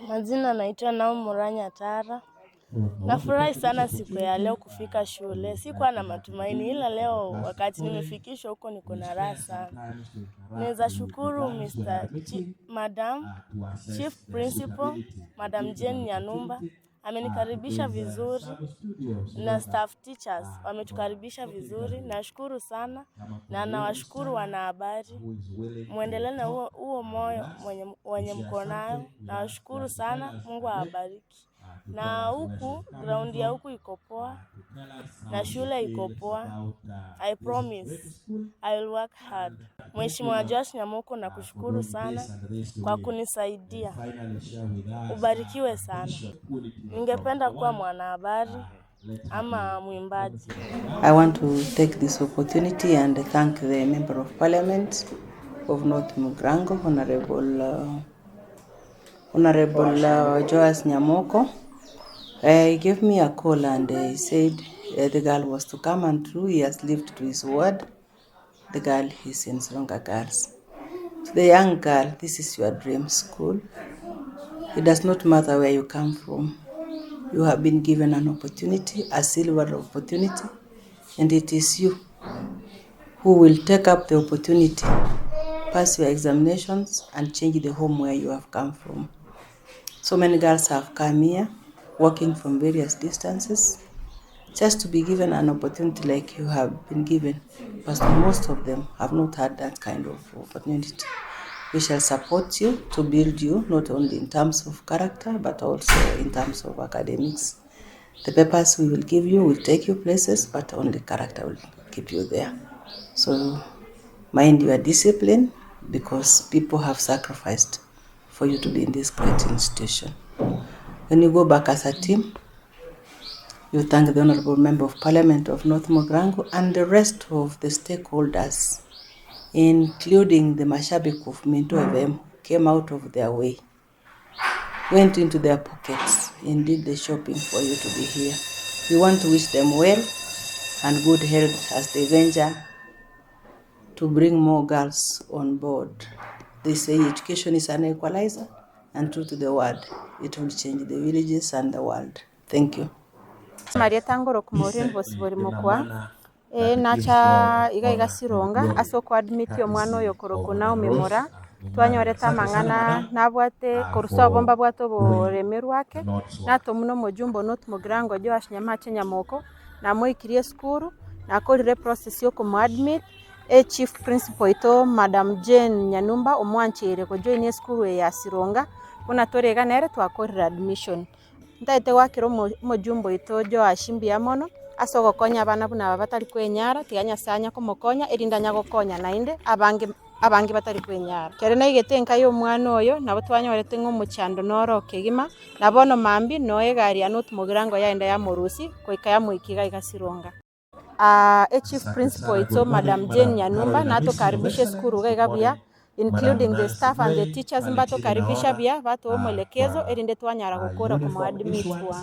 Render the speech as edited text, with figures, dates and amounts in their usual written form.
Majina naitwa Muranya Tara. Nafurahi sana siku ya leo kufika shule. Sikuwa na matumaini ila leo wakati nimefikishwa huko niko na raha sana. Naweza shukuru Madam Chief Principal, Madam Jane Nyanumba. Amenikaribisha vizuri na staff teachers wametukaribisha vizuri. Nashukuru sana na nawashukuru wanahabari. Muendelee na huo moyo wenye mko nayo. Nawashukuru sana, Mungu awabariki. Na huku ground ya huku iko poa na shule iko poa. I promise I will work hard. Mheshimiwa Josh Nyamoko, nakushukuru sana kwa kunisaidia. Ubarikiwe sana. Ningependa kuwa mwanahabari ama mwimbaji. I want to take this opportunity and thank the Member of Parliament of North Mugrango, Honorable Joas Nyamoko. He gave me a call and he said the girl was to come and through. He has lived to his word. The girl is in Sironga Girls. To the young girl, this is your dream school. It does not matter where you come from. You have been given an opportunity, a silver opportunity, and it is you who will take up the opportunity, pass your examinations, and change the home where you have come from. So many girls have come here, walking from various distances, just to be given an opportunity like you have been given. But most of them have not had that kind of opportunity. We shall support you to build you, not only in terms of character, but also in terms of academics. The papers we will give you will take you places, but only character will keep you there. So mind your discipline, because people have sacrificed for you to be in this great institution. When you go back as a team, you thank the Honorable Member of Parliament of North Mugrango and the rest of the stakeholders, including the Mashabik of Minto FM, came out of their way, went into their pockets and did the shopping for you to be here. We want to wish them well and good health as they venture to bring more girls on board. They say education is an equalizer, and true to the word, it will change the villages and the world. Thank you. Maria Tangoro Kumorin Bosibori Mokwa. Nacha iga Sironga asoko admit yo mwana oyo korokona umemora twanyoreta mangana nabwate koruso bomba bwato boremeru wake nato muno mojumbo North Mugrango Joas Nyamoko na moikirie skuru na akorire process yo ko admit chief principal ito Madam Jane Nyanumba omwanchire ko join skuru ya Sironga kuna torega nere twakorira admission ndaite wakiro mojumbo ito Joas Mbiamono asogo konya abana buna batari kwenyara tiganya sanya komokonya erindanya gokonya nainde abangi batari kwenyara kere na igetenka yo mwana oyo nabo twanyorete ngomuchando noro kegima nabono mambi noe gari ya North Mugrango yaenda ya Morusi koika ya Moikiga igasironga chief principal ito Madam Jane Nyanumba nato karibishe skuru gabia including the staff and the teachers mbato karibisha bia bato mwelekezo erinde twanyara gukora kwa admit wangu.